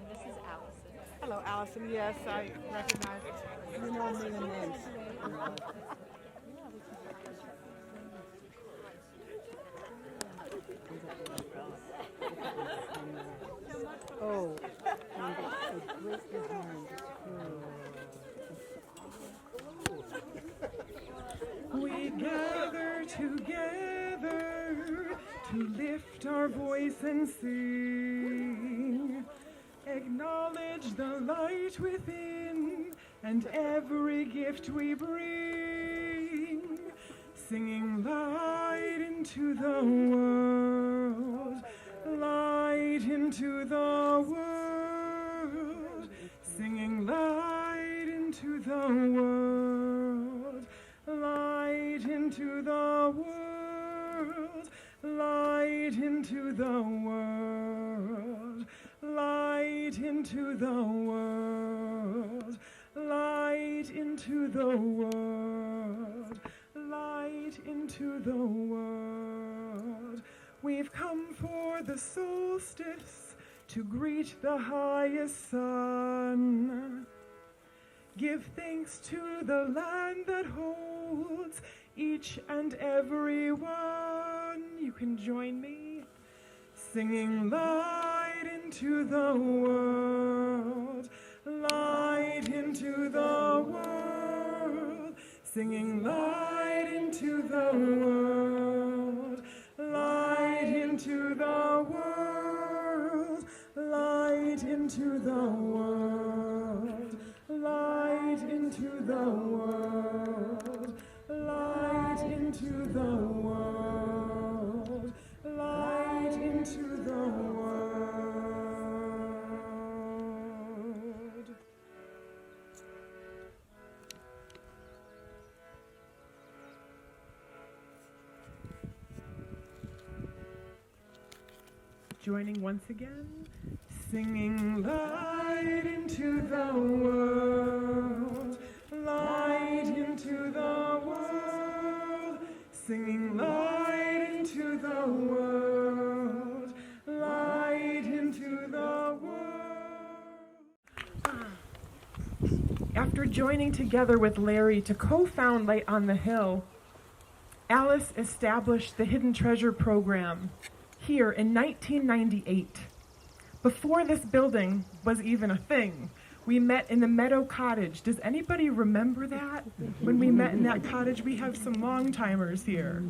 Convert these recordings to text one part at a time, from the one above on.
This is Allison. Hello, Allison. Yes, I recognize. You know me and names. Oh, and it's a great behind. We gather together to lift our voice and sing. Acknowledge the light within and every gift we bring. Singing light into the world, light into the world. Singing light into the world, light into the world, light into the world, light into the world, light into the world, light into the world. We've come for the solstice to greet the highest sun. Give thanks to the land that holds each and every one. You can join me, singing light into the world, light into the world, singing light into the world, light into the world, light into the world, light into the world, light into the world, light into the world. Joining once again, singing light into the world, light into the world, singing light into the world, light into the world. After joining together with Larry to co-found Light on the Hill, Alice established the Hidden Treasure program here in 1998. Before this building was even a thing, we met in the Meadow Cottage. Does anybody remember that? When we met in that cottage, we have some long-timers here.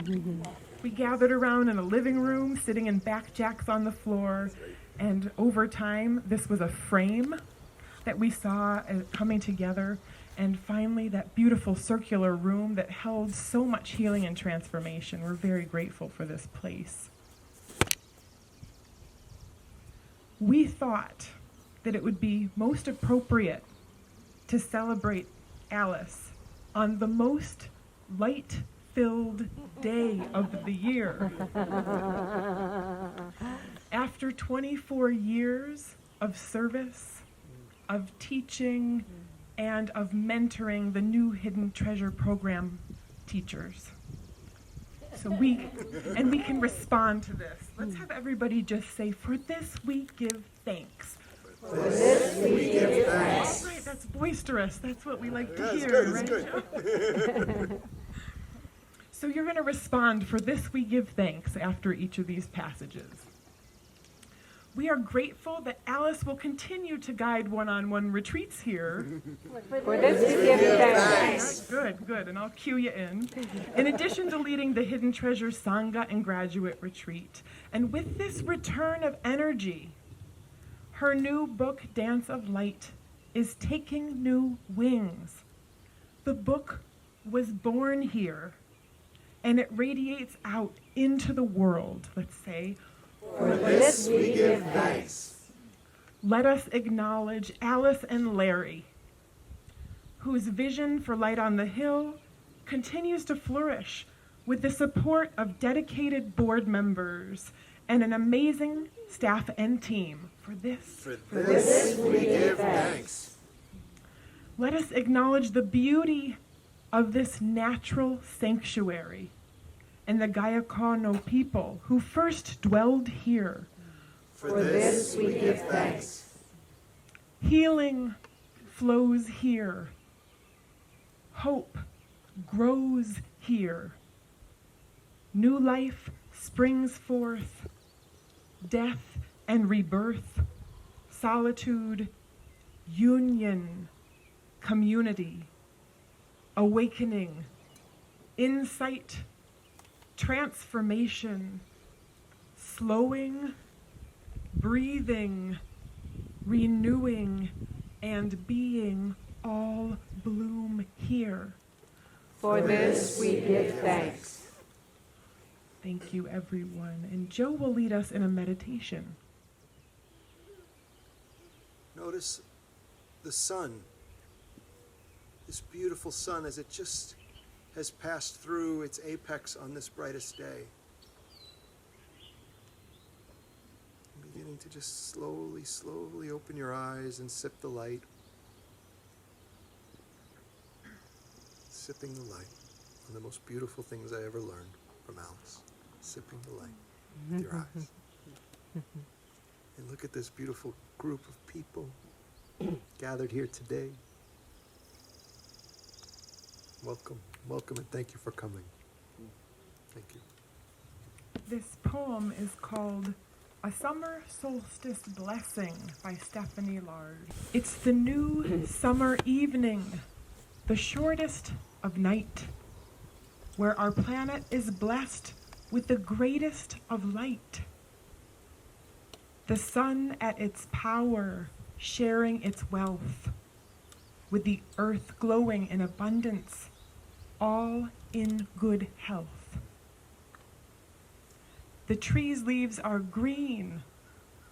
We gathered around in a living room, sitting in back jacks on the floor, and over time, this was a frame that we saw coming together, and finally, that beautiful circular room that held so much healing and transformation. We're very grateful for this place. We thought that it would be most appropriate to celebrate Alice on the most light-filled day of the year. After 24 years of service, of teaching, and of mentoring the new Hidden Treasure program teachers. So we can respond to this. Let's have everybody just say, for this we give thanks. For this we give thanks. All right, that's boisterous. That's what we like to hear, good, right? good. So you're going to respond, for this we give thanks, after each of these passages. We are grateful that Alice will continue to guide one-on-one retreats here. For this we give thanks. Good, and I'll cue you in. In addition to leading the Hidden Treasure Sangha and Graduate Retreat, and with this return of energy, her new book, Dance of Light, is taking new wings. The book was born here, and it radiates out into the world, let's say. For this we give thanks. Let us acknowledge Alice and Larry, whose vision for Light on the Hill continues to flourish with the support of dedicated board members and an amazing staff and team. For this we give thanks. Let us acknowledge the beauty of this natural sanctuary and the Gayakano people who first dwelled here For this we give thanks. Healing flows here. Hope grows here. New life springs forth. Death and rebirth, solitude, union, community, awakening, insight, transformation, slowing, breathing, renewing, and being all bloom here. For this we give thanks. Thank you, everyone. And Joe will lead us in a meditation. Notice the sun, this beautiful sun as it just has passed through its apex on this brightest day. Beginning to just slowly open your eyes and sip the light. Sipping the light. One of the most beautiful things I ever learned from Alice. Sipping the light with your eyes. And look at this beautiful group of people gathered here today. Welcome, and thank you for coming. Thank you. This poem is called A Summer Solstice Blessing by Stephanie Lard. It's the new summer evening, the shortest of night, where our planet is blessed with the greatest of light. The sun at its power, sharing its wealth, with the earth glowing in abundance, all in good health. The trees' leaves are green,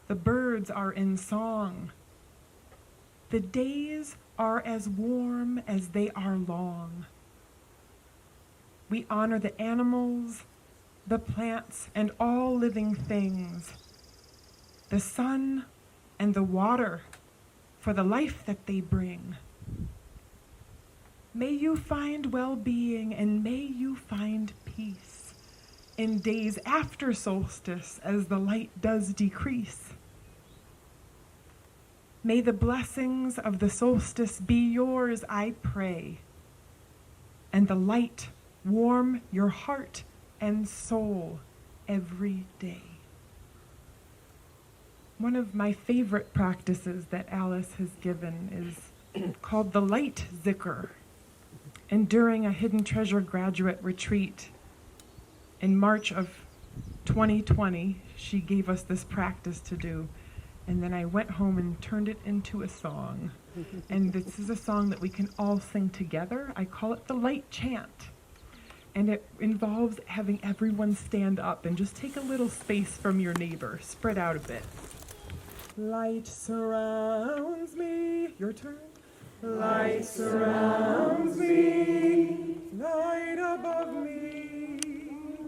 the birds are in song. The days are as warm as they are long. We honor the animals, the plants, and all living things, the sun and the water, for the life that they bring. May you find well-being and may you find peace in days after solstice as the light does decrease. May the blessings of the solstice be yours, I pray, and the light warm your heart and soul every day. One of my favorite practices that Alice has given is called the Light Zikr. And during a Hidden Treasure graduate retreat in March of 2020, she gave us this practice to do. And then I went home and turned it into a song. And this is a song that we can all sing together. I call it the Light Chant. And it involves having everyone stand up and just take a little space from your neighbor. Spread out a bit. Light surrounds me. Your turn. Light surrounds me. Light above me.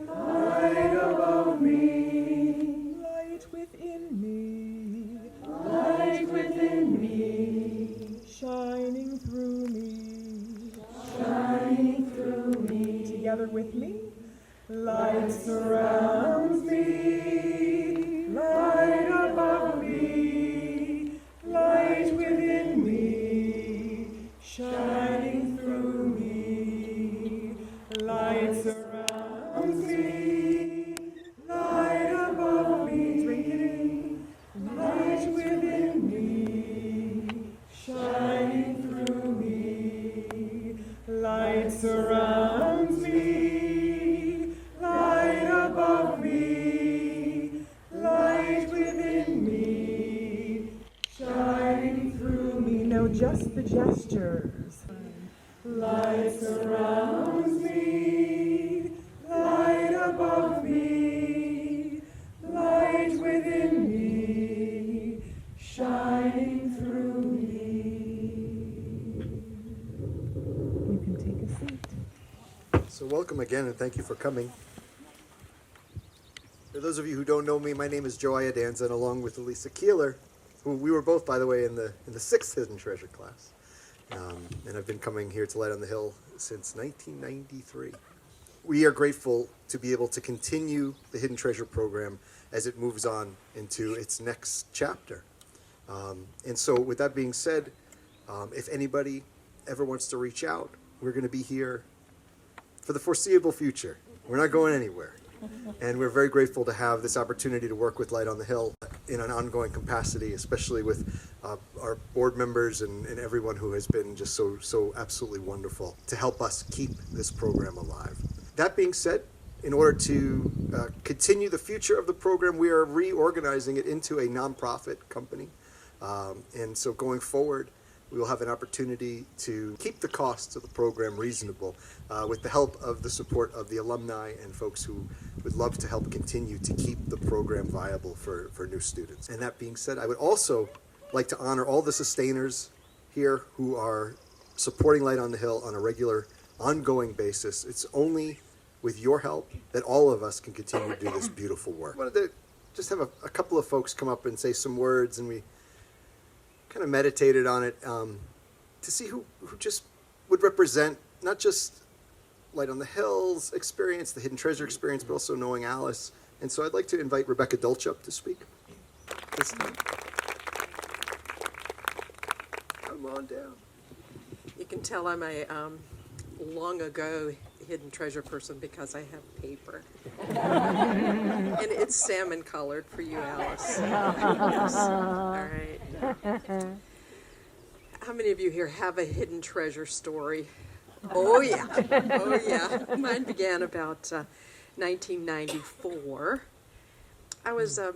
Light above me. Light within me. Light within me. Shining through me. Shining through me. Together with me. Light surrounds me. Light above me. Light within me. Shining through me. Light surrounds me. Light above me. Drink it in. Light within me. Shining through me. Light surrounds me. Light above me. Light within me. Shining through me. Now just the gestures. Light surrounds me. Light above me. Light within me. Shining through me. You can take a seat. So welcome again and thank you for coming. For those of you who don't know me, my name is Joe Iadanza, and along with Elisa Keeler, who we were both, by the way, in the 6th Hidden Treasure class. And I've been coming here to Light on the Hill since 1993. We are grateful to be able to continue the Hidden Treasure program as it moves on into its next chapter. And so with that being said, if anybody ever wants to reach out, we're going to be here for the foreseeable future. We're not going anywhere. And we're very grateful to have this opportunity to work with Light on the Hill in an ongoing capacity, especially with our board members and everyone who has been just so absolutely wonderful to help us keep this program alive. That being said, in order to continue the future of the program, we are reorganizing it into a nonprofit company. And so going forward, we will have an opportunity to keep the costs of the program reasonable with the help of the support of the alumni and folks who would love to help continue to keep the program viable for new students. And that being said, I would also like to honor all the sustainers here who are supporting Light on the Hill on a regular, ongoing basis. It's only with your help that all of us can continue to do this beautiful work. I wanted to just have a couple of folks come up and say some words, and we kind of meditated on it to see who just would represent not just Light on the Hill's experience, the Hidden Treasure experience, but also knowing Alice. And so I'd like to invite Rebecca Dolch up to speak this time. Come on down. You can tell I'm a long ago hidden treasure person because I have paper. And it's salmon colored for you, Alice. Yes. All right. How many of you here have a hidden treasure story? Oh yeah. Oh yeah. Mine began about 1994. I was a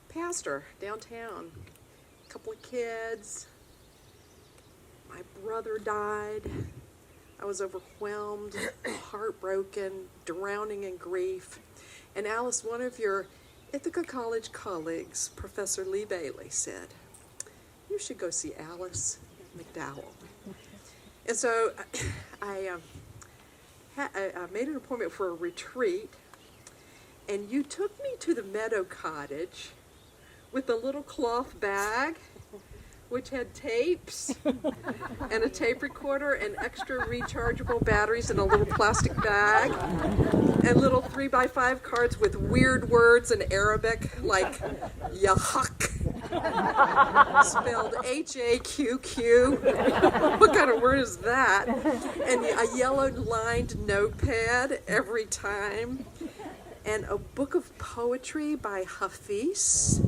pastor downtown. A couple of kids. My brother died. I was overwhelmed, heartbroken, drowning in grief. And Alice, one of your Ithaca College colleagues, Professor Lee Bailey, said, "You should go see Alice McDowell." And so I made an appointment for a retreat, and you took me to the Meadow Cottage with a little cloth bag which had tapes and a tape recorder and extra rechargeable batteries in a little plastic bag, and little 3x5 cards with weird words in Arabic like Yahak, spelled H-A-Q-Q. What kind of word is that? And a yellow lined notepad every time, and a book of poetry by Hafiz,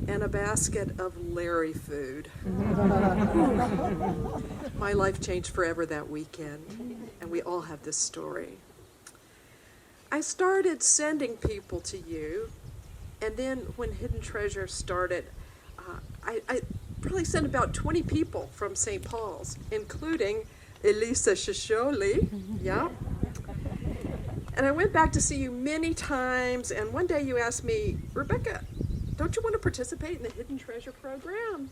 and a basket of Larry food. My life changed forever that weekend, and we all have this story. I started sending people to you, and then when Hidden Treasure started, I probably sent about 20 people from St. Paul's, including Elisa Shisholi, yeah? And I went back to see you many times, and one day you asked me, "Rebecca, don't you want to participate in the Hidden Treasure program?"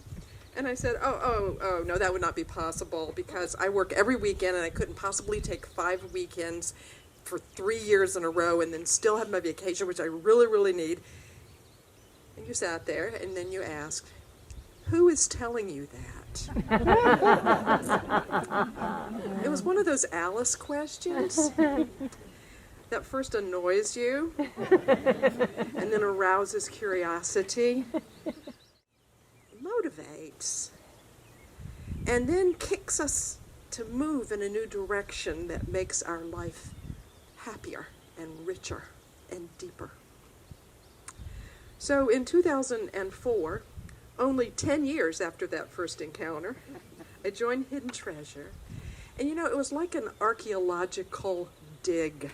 And I said, oh, no, that would not be possible because I work every weekend and I couldn't possibly take 5 weekends for 3 years in a row and then still have my vacation, which I really, really need. And you sat there and then you asked, "Who is telling you that?" It was one of those Alice questions that first annoys you and then arouses curiosity, motivates, and then kicks us to move in a new direction that makes our life happier and richer and deeper. So in 2004, only 10 years after that first encounter, I joined Hidden Treasure. And you know, it was like an archaeological dig.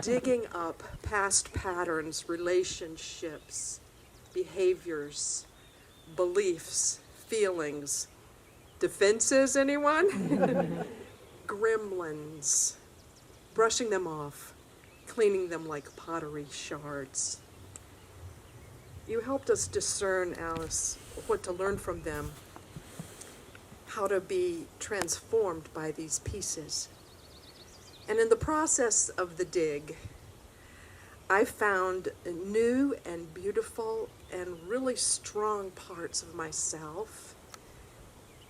Digging up past patterns, relationships, behaviors, beliefs, feelings, defenses, anyone? Gremlins, brushing them off, cleaning them like pottery shards. You helped us discern, Alice, what to learn from them, how to be transformed by these pieces. And in the process of the dig, I found new and beautiful and really strong parts of myself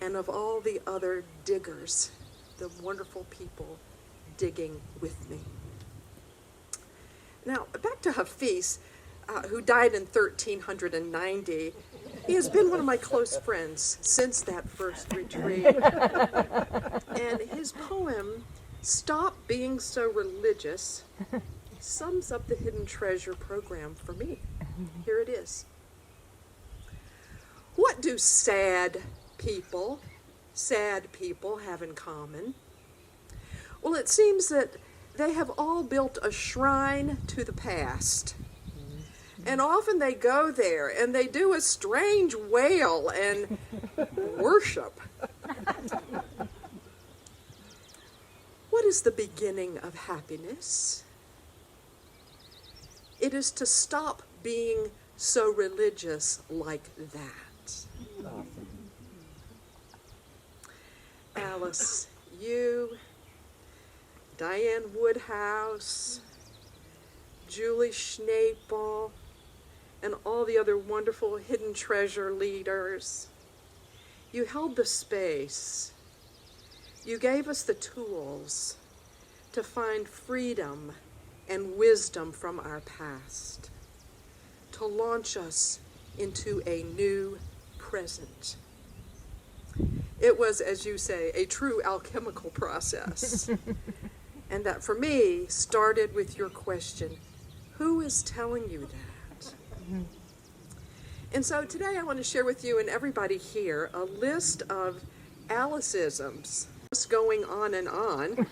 and of all the other diggers, the wonderful people digging with me. Now, back to Hafiz, who died in 1390. He has been one of my close friends since that first retreat. And his poem, Stop Being So Religious, sums up the Hidden Treasure program for me. Here it is. What do sad people have in common? Well, it seems that they have all built a shrine to the past. And often they go there and they do a strange wail and worship. What is the beginning of happiness? It is to stop being so religious like that. Alice, you, Diane Woodhouse, Julie Schnapel, and all the other wonderful Hidden Treasure leaders. You held the space. You gave us the tools to find freedom and wisdom from our past, to launch us into a new present. It was, as you say, a true alchemical process. And that, for me, started with your question, who is telling you that? And so today I want to share with you and everybody here a list of Aliceisms. Just going on and on.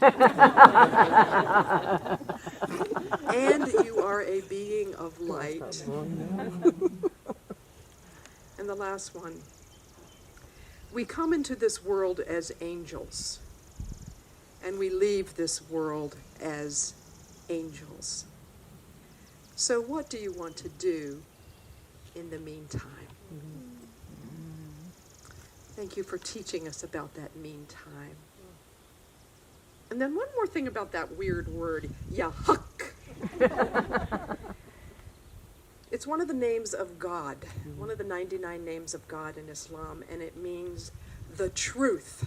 And you are a being of light. And the last one. We come into this world as angels, and we leave this world as angels. So what do you want to do in the meantime? Thank you for teaching us about that meantime. And then one more thing about that weird word, Yahuk. It's one of the names of God, one of the 99 names of God in Islam, and it means the truth.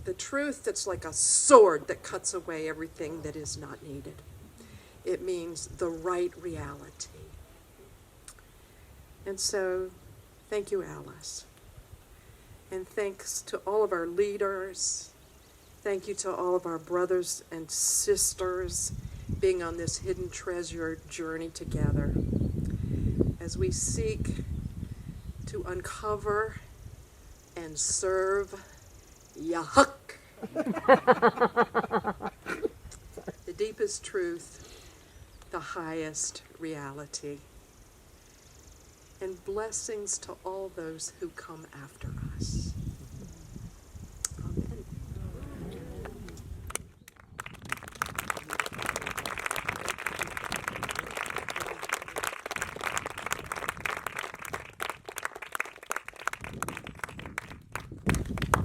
The truth that's like a sword that cuts away everything that is not needed. It means the right reality. And so, thank you, Alice. And thanks to all of our leaders. Thank you to all of our brothers and sisters being on this Hidden Treasure journey together as we seek to uncover and serve Yahuk, the deepest truth, the highest reality. And blessings to all those who come after us. Amen.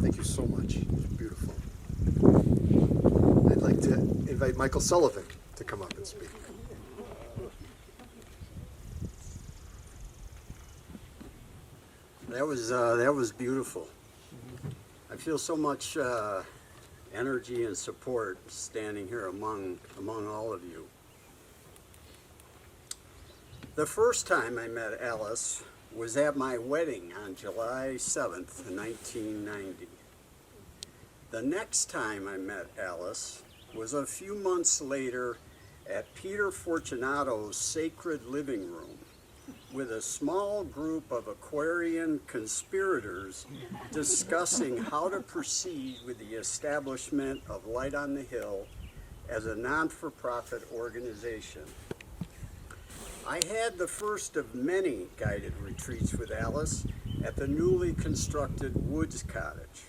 Thank you so much. It was beautiful. I'd like to invite Michael Sullivan to come up and speak. That was beautiful. I feel so much energy and support standing here among all of you. The first time I met Alice was at my wedding on July 7th, 1990. The next time I met Alice was a few months later at Peter Fortunato's Sacred Living Room, with a small group of Aquarian conspirators discussing how to proceed with the establishment of Light on the Hill as a non-for-profit organization. I had the first of many guided retreats with Alice at the newly constructed Woods Cottage.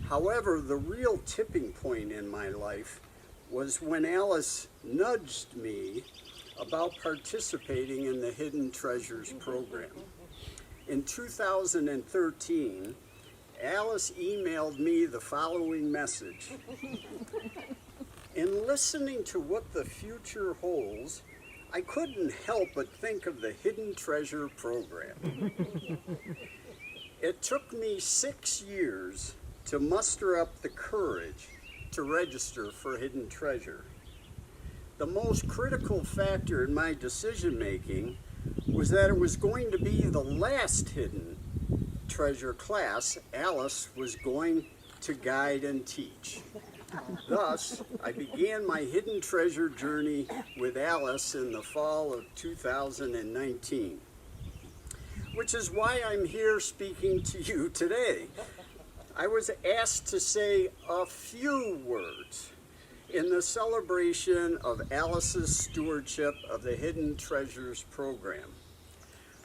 However, the real tipping point in my life was when Alice nudged me about participating in the Hidden Treasures program. In 2013, Alice emailed me the following message. In listening to what the future holds, I couldn't help but think of the Hidden Treasure program. It took me 6 years to muster up the courage to register for Hidden Treasure. the most critical factor in my decision making was that it was going to be the last hidden treasure class Alice was going to guide and teach. Thus, I began my hidden treasure journey with Alice in the fall of 2019, which is why I'm here speaking to you today. I was asked to say a few words in the celebration of Alice's stewardship of the Hidden Treasures program.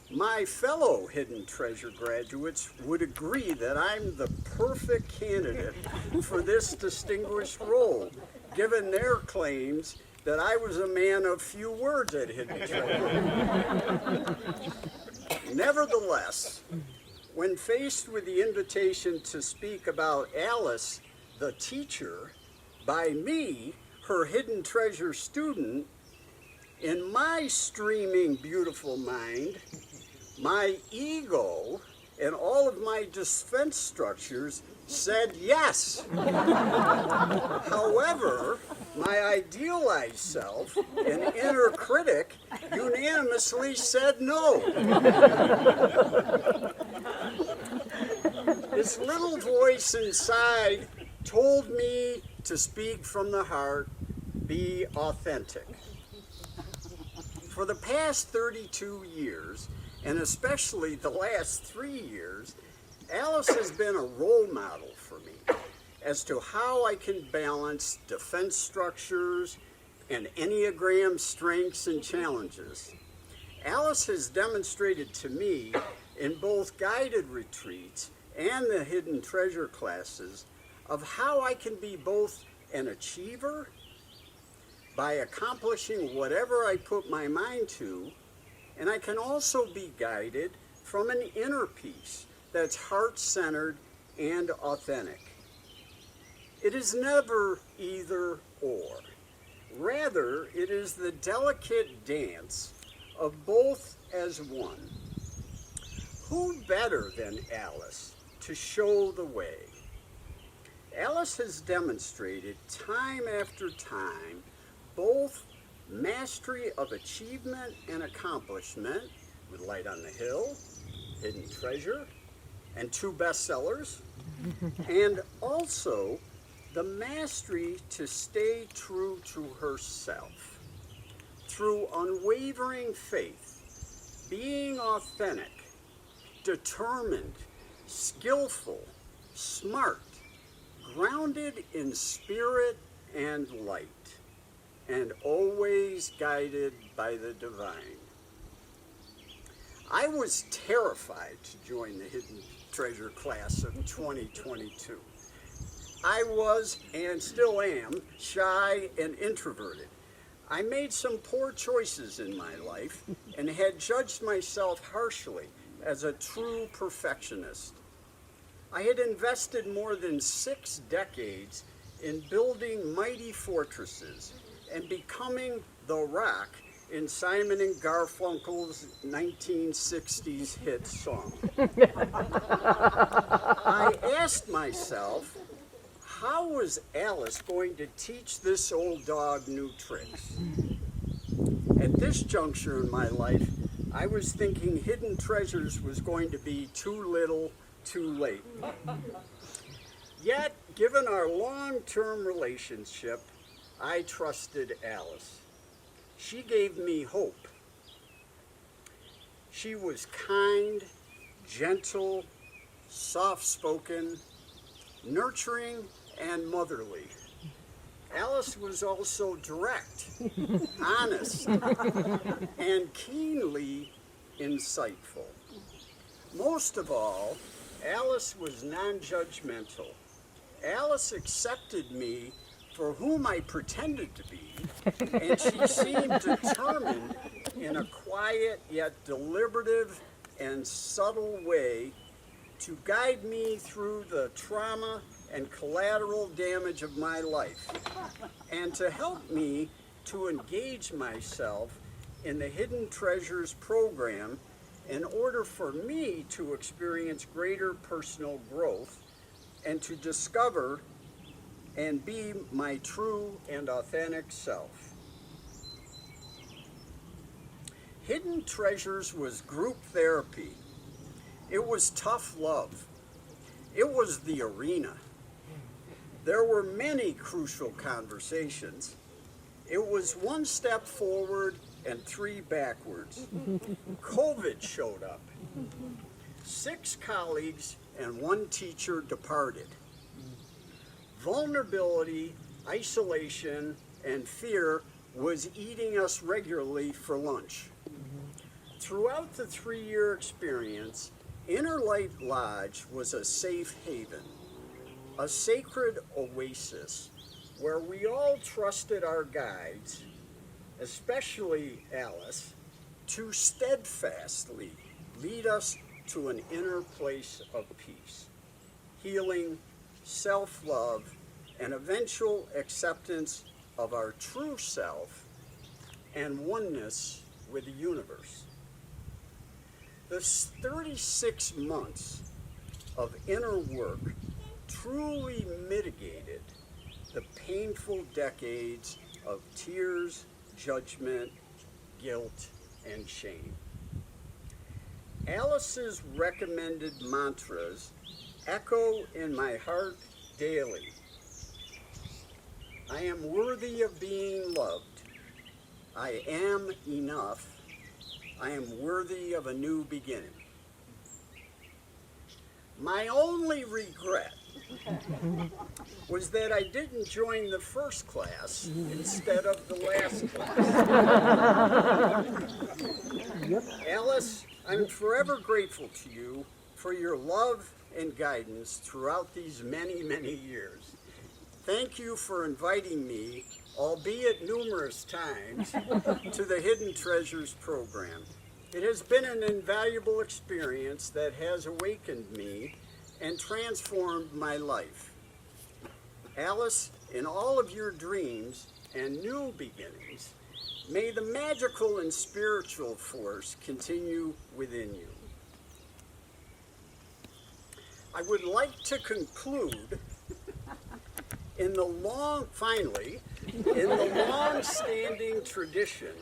My fellow Hidden Treasure graduates would agree that I'm the perfect candidate for this distinguished role, given their claims that I was a man of few words at Hidden Treasure. Nevertheless, when faced with the invitation to speak about Alice, the teacher, by me, her Hidden Treasure student, in my streaming beautiful mind, my ego and all of my defense structures said yes. However, my idealized self and inner critic unanimously said no. This little voice inside told me to speak from the heart, be authentic. For the past 32 years, and especially the last 3 years, Alice has been a role model for me as to how I can balance defense structures and Enneagram strengths and challenges. Alice has demonstrated to me in both guided retreats and the Hidden Treasure classes of how I can be both an achiever by accomplishing whatever I put my mind to, and I can also be guided from an inner peace that's heart-centered and authentic. It is never either or. Rather, it is the delicate dance of both as one. Who better than Alice to show the way? Alice has demonstrated time after time both mastery of achievement and accomplishment with Light on the Hill, Hidden Treasure, and 2 bestsellers, and also the mastery to stay true to herself through unwavering faith, being authentic, determined, skillful, smart, grounded in spirit and light, and always guided by the divine. I was terrified to join the Hidden Treasure class of 2022. I was, and still am, shy and introverted. I made some poor choices in my life and had judged myself harshly as a true perfectionist. I had invested more than 6 decades in building mighty fortresses and becoming the Rock in Simon and Garfunkel's 1960s hit song. I asked myself, how was Alice going to teach this old dog new tricks? At this juncture in my life, I was thinking Hidden Treasures was going to be too little, too late. Yet, given our long-term relationship, I trusted Alice. She gave me hope. She was kind, gentle, soft-spoken, nurturing, and motherly. Alice was also direct, honest, and keenly insightful. Most of all, Alice was non-judgmental. Alice accepted me for whom I pretended to be, and she seemed determined in a quiet yet deliberative and subtle way to guide me through the trauma and collateral damage of my life, and to help me to engage myself in the Hidden Treasures program in order for me to experience greater personal growth and to discover and be my true and authentic self. Hidden Treasures was group therapy. It was tough love. It was the arena. There were many crucial conversations. It was one step forward and 3 backwards. COVID showed up. 6 colleagues and 1 teacher departed. Vulnerability, isolation, and fear was eating us regularly for lunch. Throughout the 3-year experience, Inner Light Lodge was a safe haven, a sacred oasis where we all trusted our guides, especially Alice, to steadfastly lead us to an inner place of peace, healing, self-love, and eventual acceptance of our true self and oneness with the universe. The 36 months of inner work truly mitigated the painful decades of tears, judgment, guilt, and shame. Alice's recommended mantras echo in my heart daily. I am worthy of being loved. I am enough. I am worthy of a new beginning. My only regret was that I didn't join the first class instead of the last class. Alice, I'm forever grateful to you for your love and guidance throughout these many, many years. Thank you for inviting me, albeit numerous times, to the Hidden Treasures program. It has been an invaluable experience that has awakened me and transformed my life. Alice, in all of your dreams and new beginnings, may the magical and spiritual force continue within you. I would like to conclude in the long-standing tradition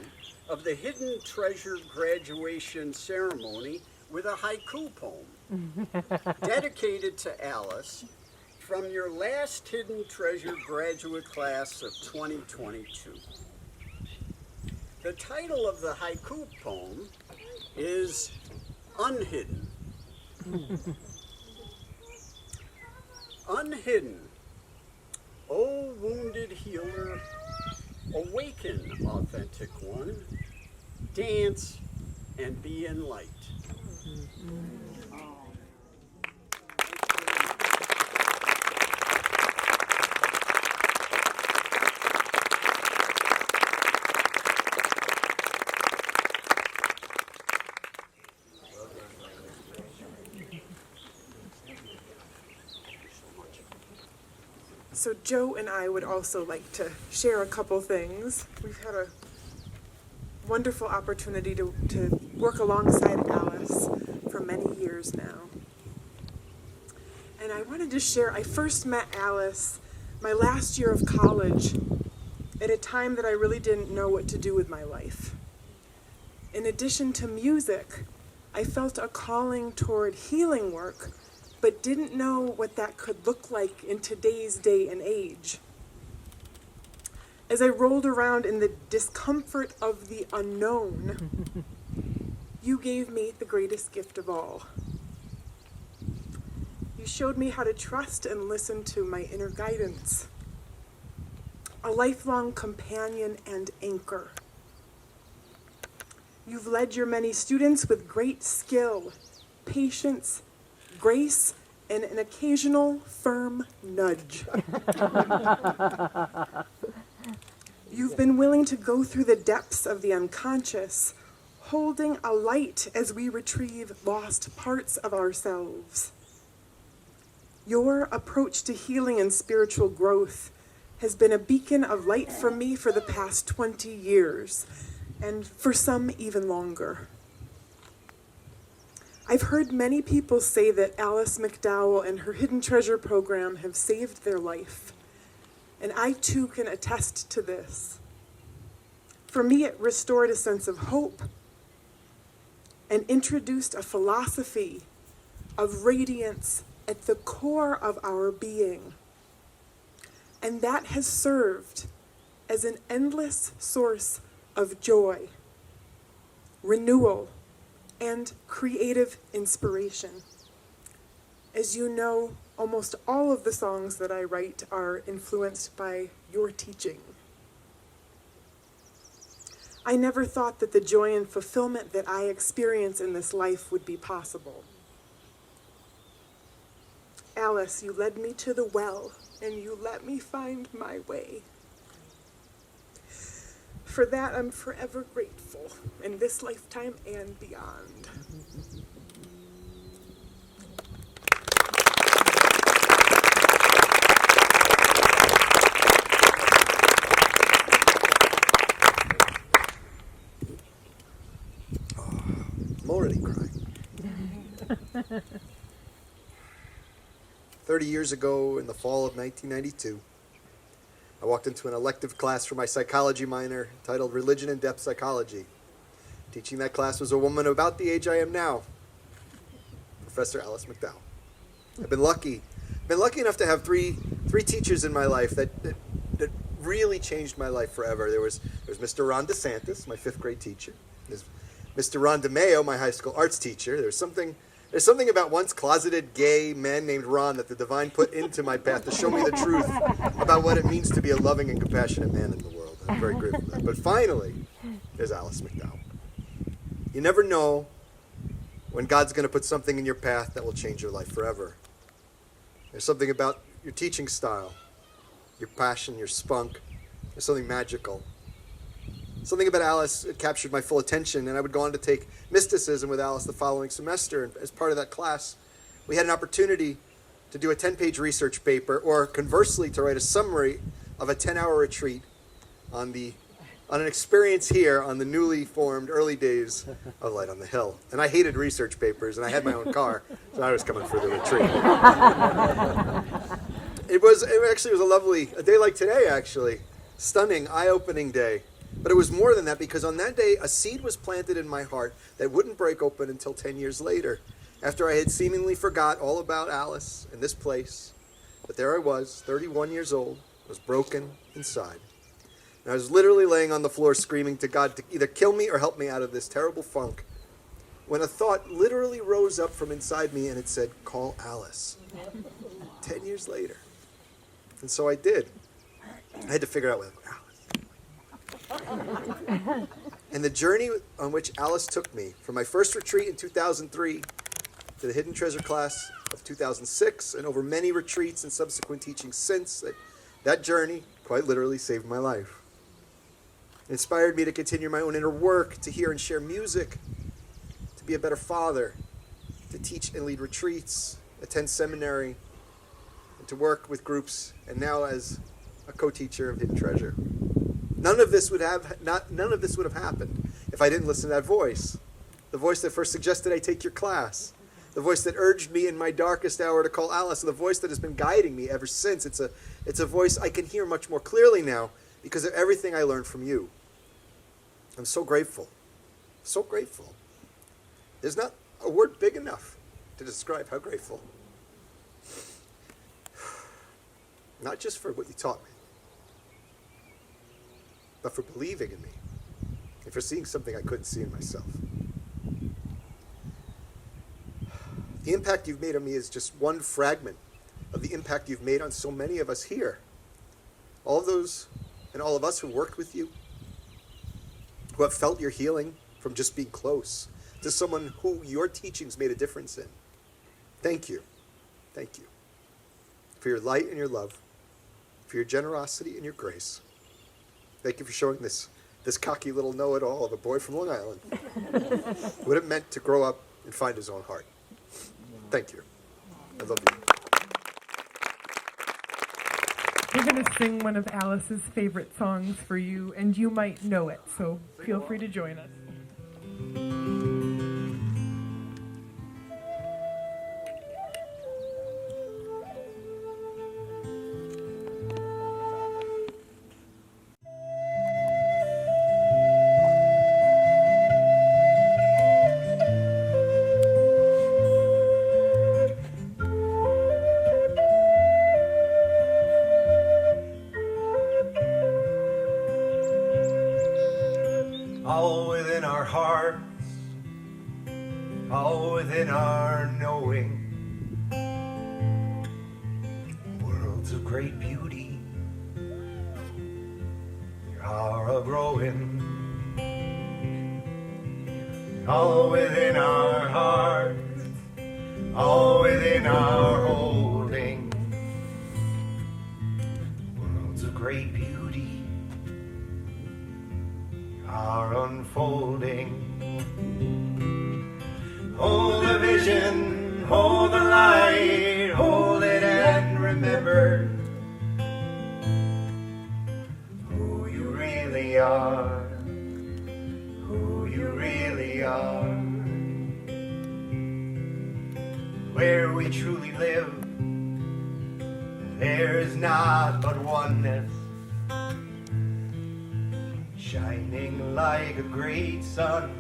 of the Hidden Treasure graduation ceremony with a haiku poem dedicated to Alice from your last Hidden Treasure graduate class of 2022. The title of the haiku poem is Unhidden. Unhidden, O wounded healer, awaken, authentic one, dance and be in light. So Joe and I would also like to share a couple things. We've had a wonderful opportunity to work alongside Alice for many years now. And I wanted to share, I first met Alice my last year of college at a time that I really didn't know what to do with my life. In addition to music, I felt a calling toward healing work, but didn't know what that could look like in today's day and age. As I rolled around in the discomfort of the unknown, you gave me the greatest gift of all. You showed me how to trust and listen to my inner guidance, a lifelong companion and anchor. You've led your many students with great skill, patience, grace, and an occasional firm nudge. You've been willing to go through the depths of the unconscious, holding a light as we retrieve lost parts of ourselves. Your approach to healing and spiritual growth has been a beacon of light for me for the past 20 years, and for some even longer. I've heard many people say that Alice McDowell and her Hidden Treasure program have saved their life, and I too can attest to this. For me, it restored a sense of hope, and introduced a philosophy of radiance at the core of our being. And that has served as an endless source of joy, renewal, and creative inspiration. As you know, almost all of the songs that I write are influenced by your teaching. I never thought that the joy and fulfillment that I experience in this life would be possible. Alice, you led me to the well, and you let me find my way. For that, I'm forever grateful, in this lifetime and beyond. I'm already crying. 30 years ago, in the fall of 1992, I walked into an elective class for my psychology minor titled Religion and Depth Psychology. Teaching that class was a woman about the age I am now, Professor Alice McDowell. I've been lucky enough to have three teachers in my life that really changed my life forever. There was Mr. Ron DeSantis, my 5th grade teacher. There's Mr. Ron DeMayo, my high school arts teacher. There's something about once closeted gay man named Ron that the divine put into my path to show me the truth about what it means to be a loving and compassionate man in the world. I'm very grateful for that. But finally, there's Alice McDowell. You never know when God's going to put something in your path that will change your life forever. There's something about your teaching style, your passion, your spunk. There's something magical. Something about Alice, it captured my full attention, and I would go on to take mysticism with Alice the following semester. And as part of that class, we had an opportunity to do a 10-page research paper, or conversely, to write a summary of a 10-hour retreat on an experience here on the newly formed early days of Light on the Hill. And I hated research papers, and I had my own car, so I was coming for the retreat. It actually was a day like today, actually. Stunning, eye-opening day. But it was more than that, because on that day, a seed was planted in my heart that wouldn't break open until 10 years later, after I had seemingly forgot all about Alice and this place. But there I was, 31 years old, was broken inside. And I was literally laying on the floor screaming to God to either kill me or help me out of this terrible funk, when a thought literally rose up from inside me and it said, "Call Alice." 10 years later. And so I did. I had to figure out, and the journey on which Alice took me, from my first retreat in 2003 to the Hidden Treasure class of 2006, and over many retreats and subsequent teachings since, that journey quite literally saved my life. It inspired me to continue my own inner work, to hear and share music, to be a better father, to teach and lead retreats, attend seminary, and to work with groups, and now as a co-teacher of Hidden Treasure. None of this would have happened if I didn't listen to that voice. The voice that first suggested I take your class. The voice that urged me in my darkest hour to call Alice. And the voice that has been guiding me ever since. It's a voice I can hear much more clearly now because of everything I learned from you. I'm so grateful. So grateful. There's not a word big enough to describe how grateful. Not just for what you taught me, but for believing in me, and for seeing something I couldn't see in myself. The impact you've made on me is just one fragment of the impact you've made on so many of us here. All of those, and all of us who worked with you, who have felt your healing from just being close to someone who your teachings made a difference in. Thank you. Thank you. For your light and your love, for your generosity and your grace. Thank you for showing this cocky little know-it-all of a boy from Long Island what it meant to grow up and find his own heart. Thank you. I love you. We're going to sing one of Alice's favorite songs for you, and you might know it, so feel free to join us. hearts, all within our knowing. Worlds of great beauty are a-growing, all within our hearts, all within our holding. Worlds of great beauty are unfolding. Hold the vision, hold the light, hold it and remember who you really are, who you really are. Where we truly live, there is not but oneness, shining like a great sun,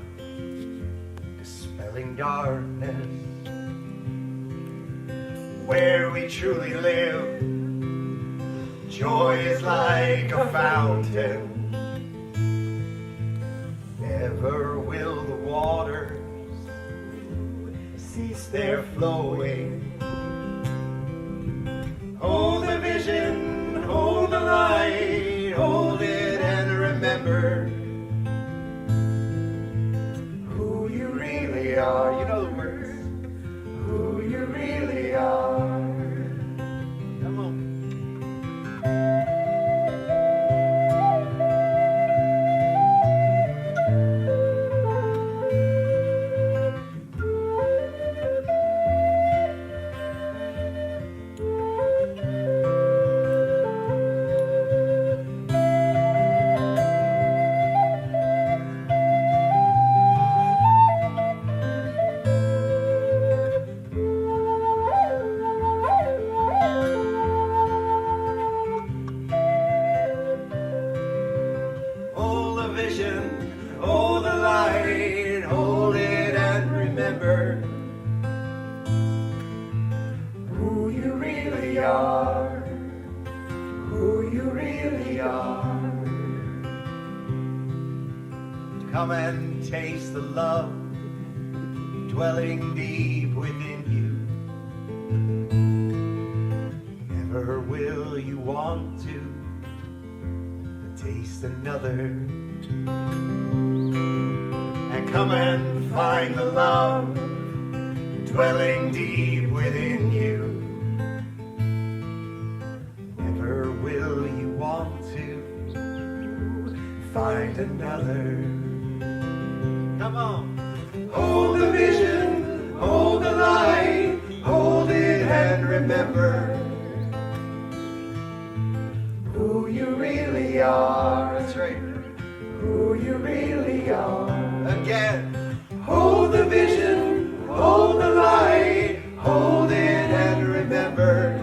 dispelling darkness. Where we truly live, joy is like a fountain. Never will the waters cease their flowing. Hold the vision, hold the light, hold it and remember who you really are. You know the words. Who you really are. Come on. Hold the light, hold it and remember who you really are, who you really are. Come and taste the love dwelling deep within you. Never will you want to taste another. And come and find the love dwelling deep within you. Never will you want to find another. Come on. Hold the vision, hold the light, hold it and remember who you really are. That's right. Who you really are. Again. Hold the vision, hold the light, hold it and remember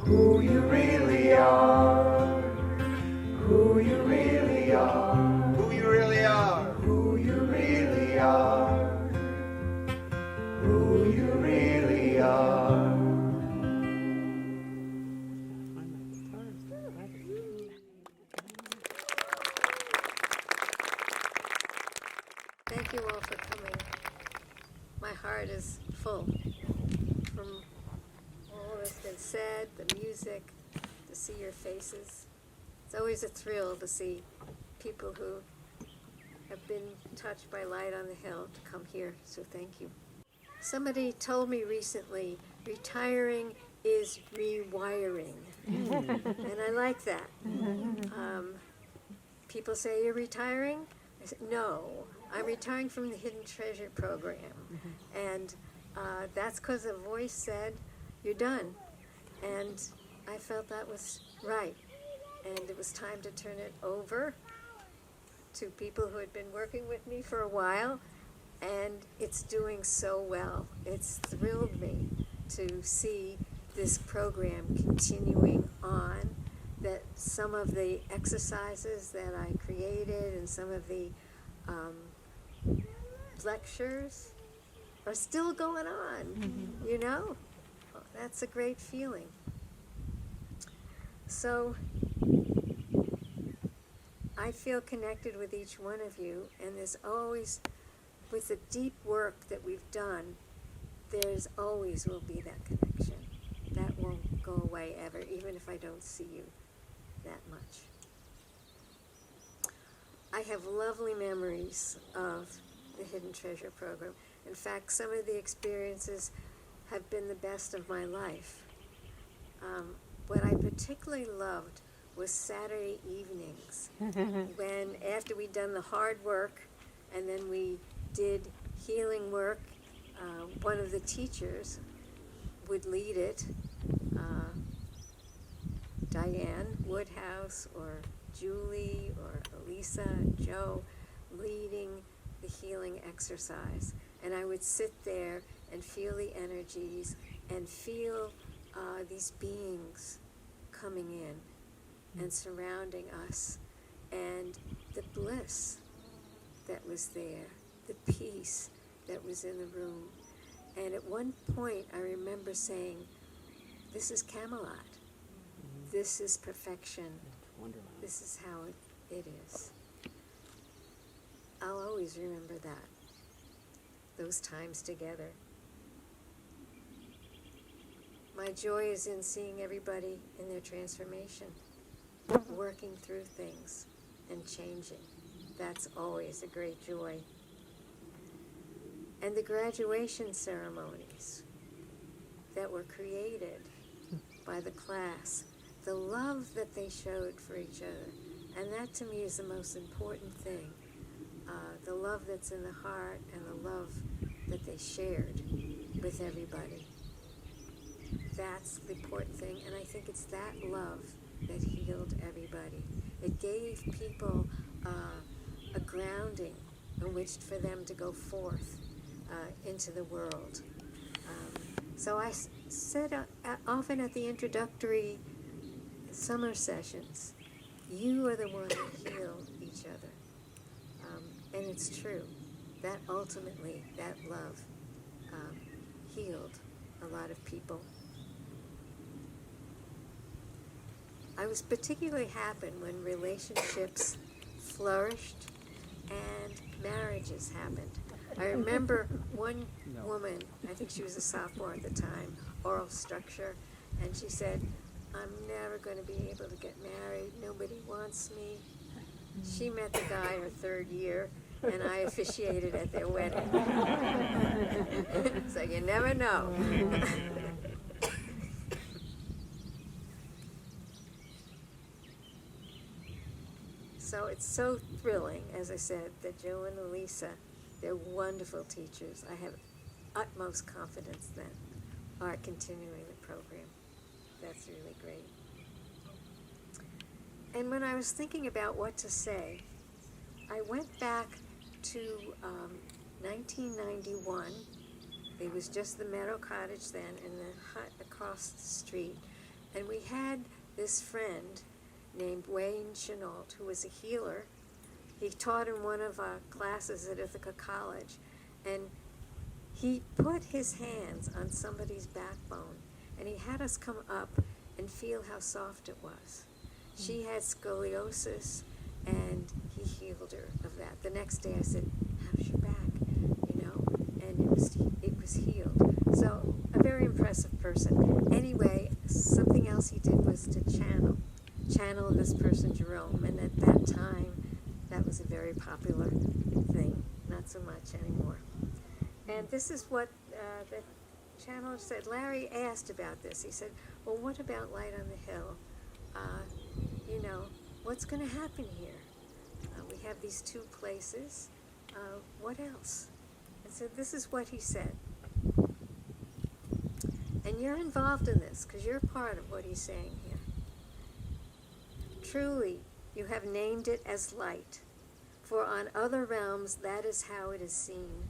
who you really are. Who you really are. Who you really are. Who you really are. Who you really are. Thank you all for coming. My heart is full from all that's been said, the music, to see your faces. It's always a thrill to see people who have been touched by light on the hill to come here, so thank you. Somebody told me recently, retiring is rewiring, and I like that. People say, you're retiring? I said, no, I'm retiring from the Hidden Treasure program. And that's because a voice said, you're done. And I felt that was right. And it was time to turn it over to people who had been working with me for a while. And it's doing so well. It's thrilled me to see this program continuing on, that some of the exercises that I created and some of the lectures are still going on, you know? That's a great feeling. I feel connected with each one of you, and there's always, with the deep work that we've done, there's always will be that connection. That won't go away ever, even if I don't see you that much. I have lovely memories of the Hidden Treasure program. In fact, some of the experiences have been the best of my life. What I particularly loved was Saturday evenings, when after we'd done the hard work and then we did healing work, one of the teachers would lead it, Diane Woodhouse or Julie or Elisa, Joe, leading the healing exercise. And I would sit there and feel the energies and feel these beings coming in and surrounding us, and the bliss that was there, the peace that was in the room. And at one point I remember saying, this is Camelot. This is perfection. This is how it is. I'll always remember that, those times together. My joy is in seeing everybody in their transformation, working through things and changing. That's always a great joy. And the graduation ceremonies that were created by the class, the love that they showed for each other, and that to me is the most important thing. The love that's in the heart and the love that they shared with everybody. That's the important thing, and I think it's that love that healed everybody. It gave people a grounding in which for them to go forth into the world. So I said often at the introductory summer sessions, you are the one who heal each other. And it's true. That ultimately, that love healed a lot of people. I was particularly happy when relationships flourished and marriages happened. I remember one woman, I think she was a sophomore at the time, oral structure, and she said, I'm never going to be able to get married. Nobody wants me. She met the guy her third year, and I officiated at their wedding. So you never know. So it's so thrilling, as I said, that Joe and Elisa, they're wonderful teachers. I have utmost confidence then, are continuing the program. That's really great. And when I was thinking about what to say, I went back to 1991. It was just the Meadow Cottage then, and the hut across the street. And we had this friend named Wayne Chenault, who was a healer. He taught in one of our classes at Ithaca College, and he put his hands on somebody's backbone, and he had us come up and feel how soft it was. She had scoliosis, and he healed her of that. The next day I said, how's your back? And it was healed. So a very impressive person. Anyway, something else he did was to channel this person, Jerome, and at that time, that was a very popular thing, not so much anymore. And this is what the channeler said. Larry asked about this. He said, well, what about Light on the Hill? What's going to happen here? We have these two places. What else? And so this is what he said. And you're involved in this because you're part of what he's saying here. Truly, you have named it as light, for on other realms that is how it is seen.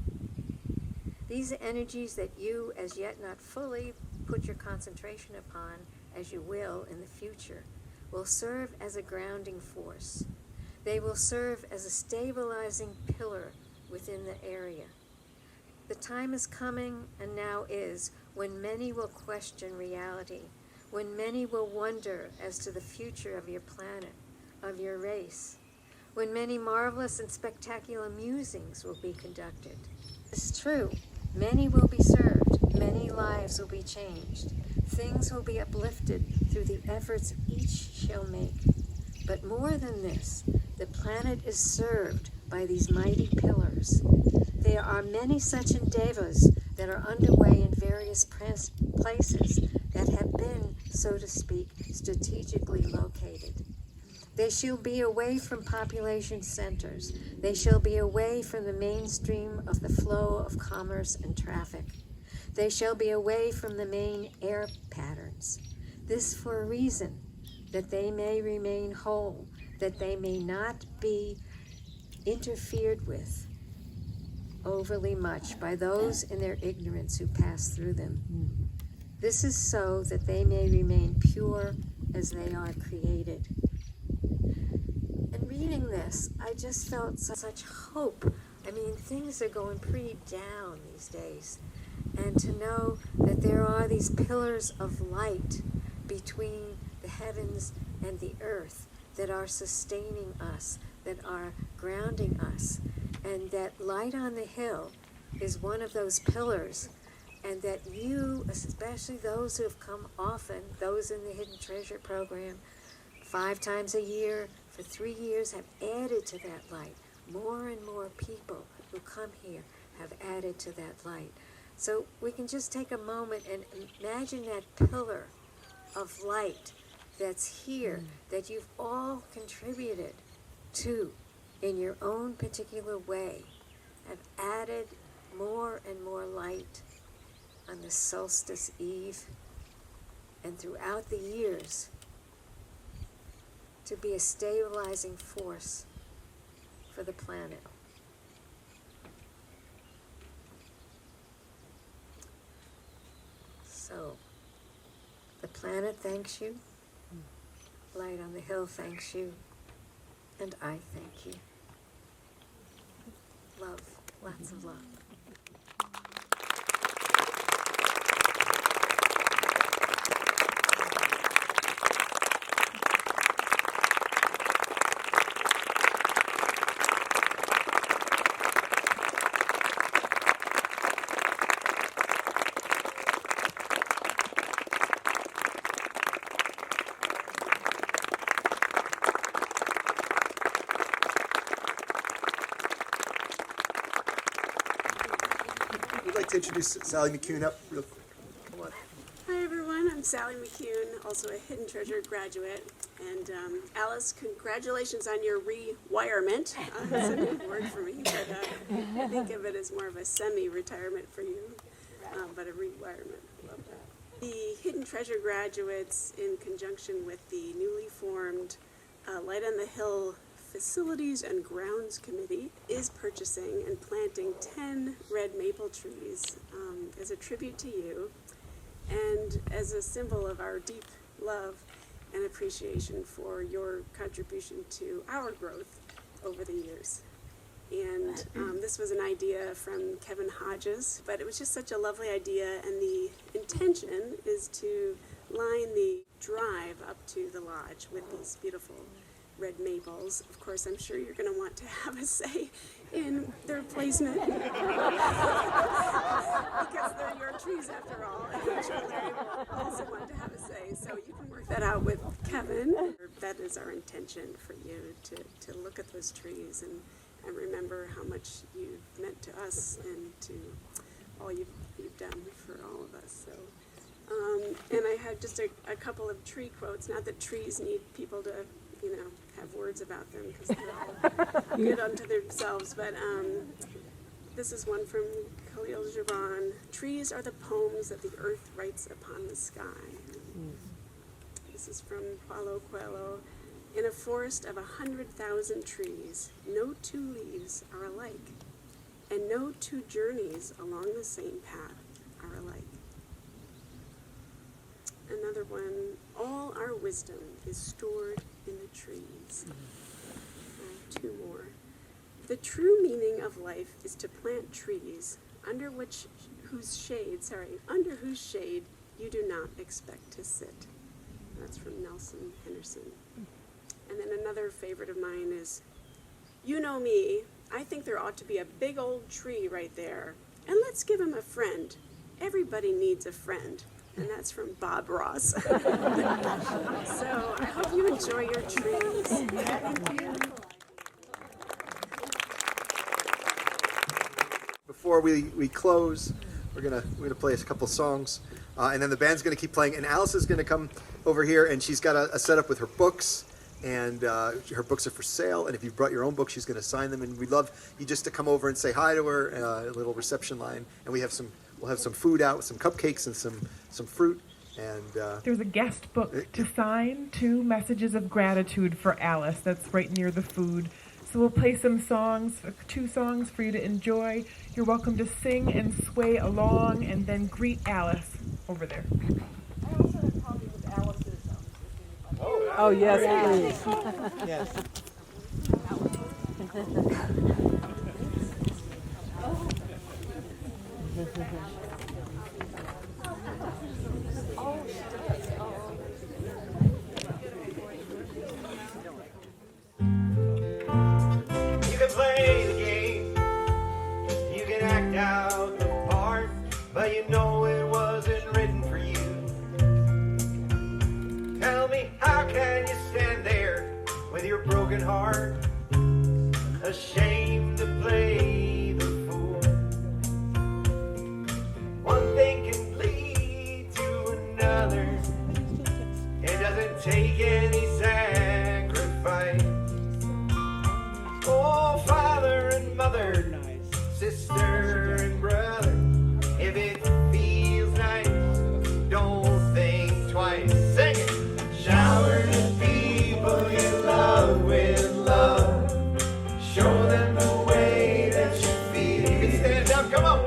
These energies that you, as yet not fully, put your concentration upon, as you will in the future, will serve as a grounding force. They will serve as a stabilizing pillar within the area. The time is coming, and now is, when many will question reality, when many will wonder as to the future of your planet, of your race, when many marvelous and spectacular musings will be conducted. It's true, many will be served, many lives will be changed, things will be uplifted through the efforts each shall make. But more than this, the planet is served by these mighty pillars. There are many such endeavors that are underway in various places that have been, so to speak, strategically located. They shall be away from population centers. They shall be away from the mainstream of the flow of commerce and traffic. They shall be away from the main air patterns. This for a reason, that they may remain whole, that they may not be interfered with overly much by those in their ignorance who pass through them. This is so that they may remain pure as they are created. And reading this, I just felt such hope. I mean, things are going pretty down these days. And to know that there are these pillars of light between the heavens and the earth that are sustaining us, that are grounding us, and that light on the hill is one of those pillars, and that you, especially those who have come often, those in the Hidden Treasure program, 5 times a year for 3 years, have added to that light. More and more people who come here have added to that light. So we can just take a moment and imagine that pillar of light that's here, that you've all contributed to in your own particular way, have added more and more light on the solstice eve and throughout the years to be a stabilizing force for the planet. So, the planet thanks you, Light on the Hill thanks you, and I thank you. Love, lots of love. We'd like to introduce Sally McCune up real quick. Come on. Hi everyone, I'm Sally McCune, also a Hidden Treasure graduate. And Alice, congratulations on your rewirement. That's a new word for me, but I think of it as more of a semi-retirement for you, but a rewirement. Love that. The Hidden Treasure graduates, in conjunction with the newly formed Light on the Hill Facilities and Grounds Committee, is purchasing and planting 10 red maple trees as a tribute to you and as a symbol of our deep love and appreciation for your contribution to our growth over the years. And this was an idea from Kevin Hodges, but it was just such a lovely idea, and the intention is to line the drive up to the lodge with these beautiful red maples. Of course, I'm sure you're going to want to have a say in their placement because they're your trees after all, and I'm sure Larry will also want to have a say. So you can work that out with Kevin. That is our intention for you, to look at those trees and remember how much you've meant to us and to all you've done for all of us. So. And I had just a couple of tree quotes. Not that trees need people to, have words about them because they're all good unto themselves. But this is one from Khalil Gibran. Trees are the poems that the earth writes upon the sky. This is from Paulo Coelho. In a forest of 100,000 trees, no 2 leaves are alike, and no 2 journeys along the same path are alike. Another one, all our wisdom is stored in the trees. 2 more. The true meaning of life is to plant trees under whose shade you do not expect to sit. That's from Nelson Henderson. And then another favorite of mine is, You know me, I think there ought to be a big old tree right there. And let's give him a friend. Everybody needs a friend. And that's from Bob Ross. So I hope you enjoy your trees. Thank you. Before we close, we're gonna play a couple songs, and then the band's gonna keep playing. And Alice is gonna come over here, and she's got a setup with her books, and her books are for sale. And if you've brought your own books, she's gonna sign them. And we'd love you just to come over and say hi to her. A little reception line, and we'll have some food out with some cupcakes and some fruit. And there's a guest book to sign, 2 messages of gratitude for Alice. That's right near the food. So we'll play some songs, 2 songs for you to enjoy. You're welcome to sing and sway along, and then greet Alice over there. I also have copies of Alice's. Oh, yes, please. yes. You can play the game, you can act out the part, but you know it wasn't written for you. Tell me, how can you stand there with your broken heart, ashamed to play the fool? One thing can lead to another. It doesn't take any sacrifice. Oh, father and mother, sister and brother, if it feels nice, don't think twice. Sing it! Shower the people you love with love. Show them the way that you feel. You can stand up, come on!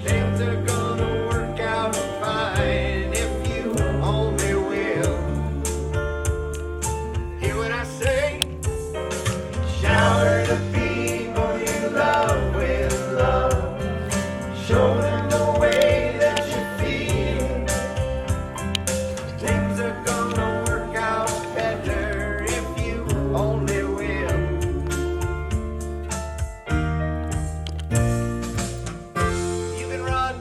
Things are gonna work out fine if you only will. Hear what I say? Shower the people you love with love. Show them the way that you feel. Things are gonna work out better if you only will. You can run,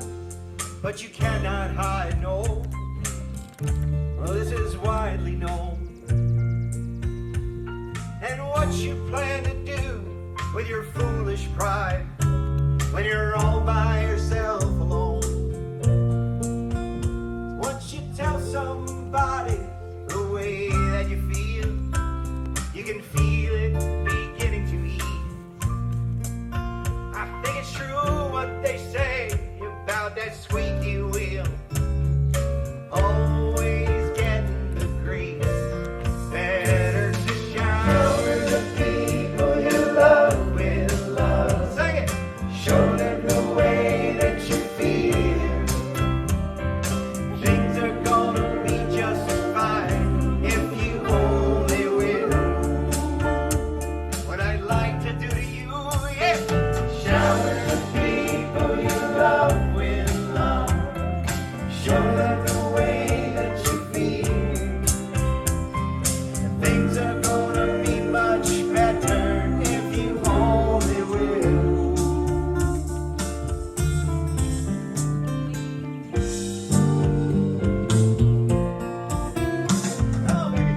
but you cannot hide, no. Well, this is widely known. And what you plan to do with your foolish pride when you're all by yourself alone. Once you tell somebody the way that you feel, you can feel it beginning to ease. I think it's true what they say about that squeaky wheel, always getting the grease. Better to shower the people you love with love. Sing it! Show them the way that you feel. Things are gonna be just fine if you only will. What I'd like to do to you, yeah. Shower the people you love with love. Show them the way that you feel. Things are gonna be much better if you only will. Oh, baby.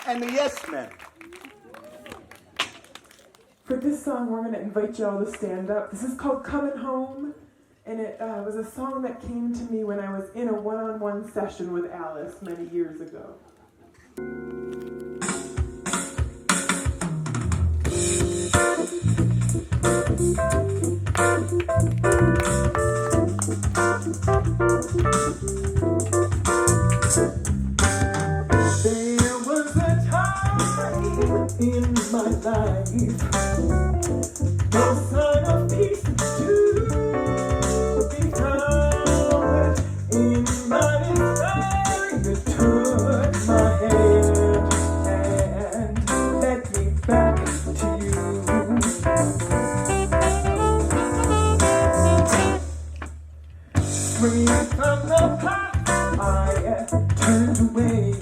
and the Yes Men. For this song, we're going to invite you all to stand up. This is called Coming Home, and it was a song that came to me when I was in a one-on-one session with Alice many years ago. There was a time in my life, no sign of peace to be found. In my desire, you took my hand and led me back to you. Free from the past, I turned away.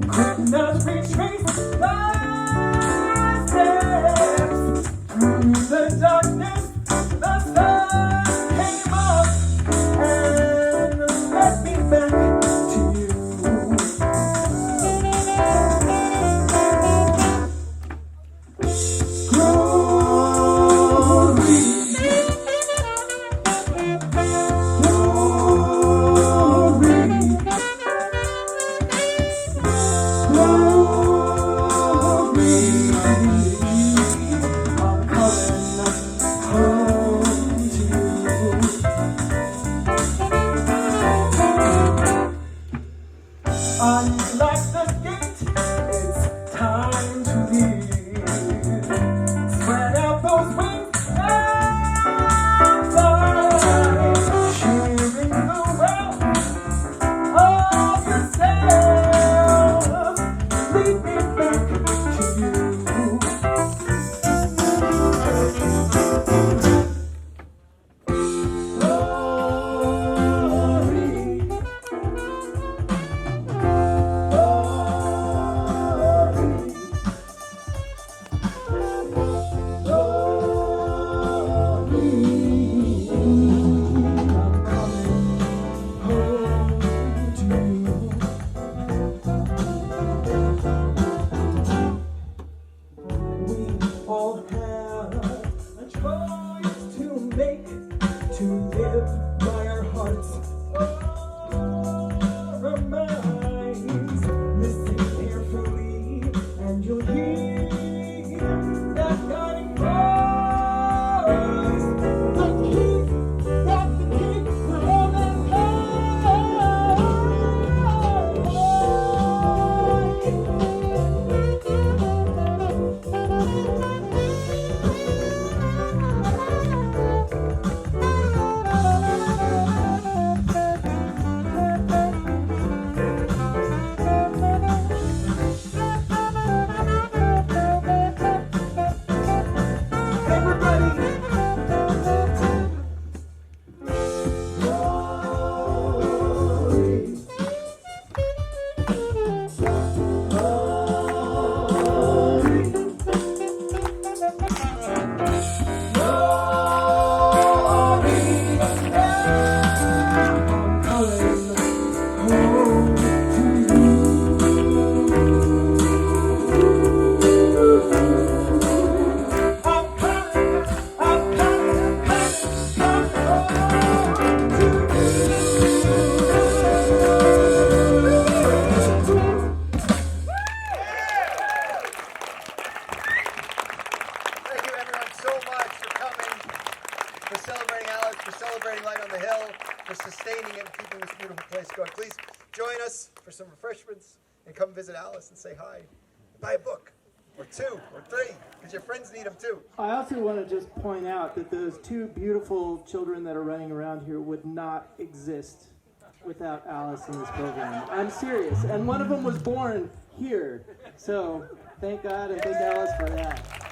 Could not retrace my steps through the darkness. The sun came up and led me back to you. Glory, unlock the gate, it's time to leave. Spread out those wings and fly, sharing the wealth of yourself. Lead me back to you. All have a choice to make, to live by our hearts or our minds. Listen carefully and you'll hear that guiding voice. The key, that's the key to all that for celebrating Alice, for celebrating Light on the Hill, for sustaining it and keeping this beautiful place going. Please join us for some refreshments and come visit Alice and say hi. Buy a book, or 2, or 3, because your friends need them too. I also want to just point out that those 2 beautiful children that are running around here would not exist without Alice in this program. I'm serious. And one of them was born here. So thank God and thank Alice for that.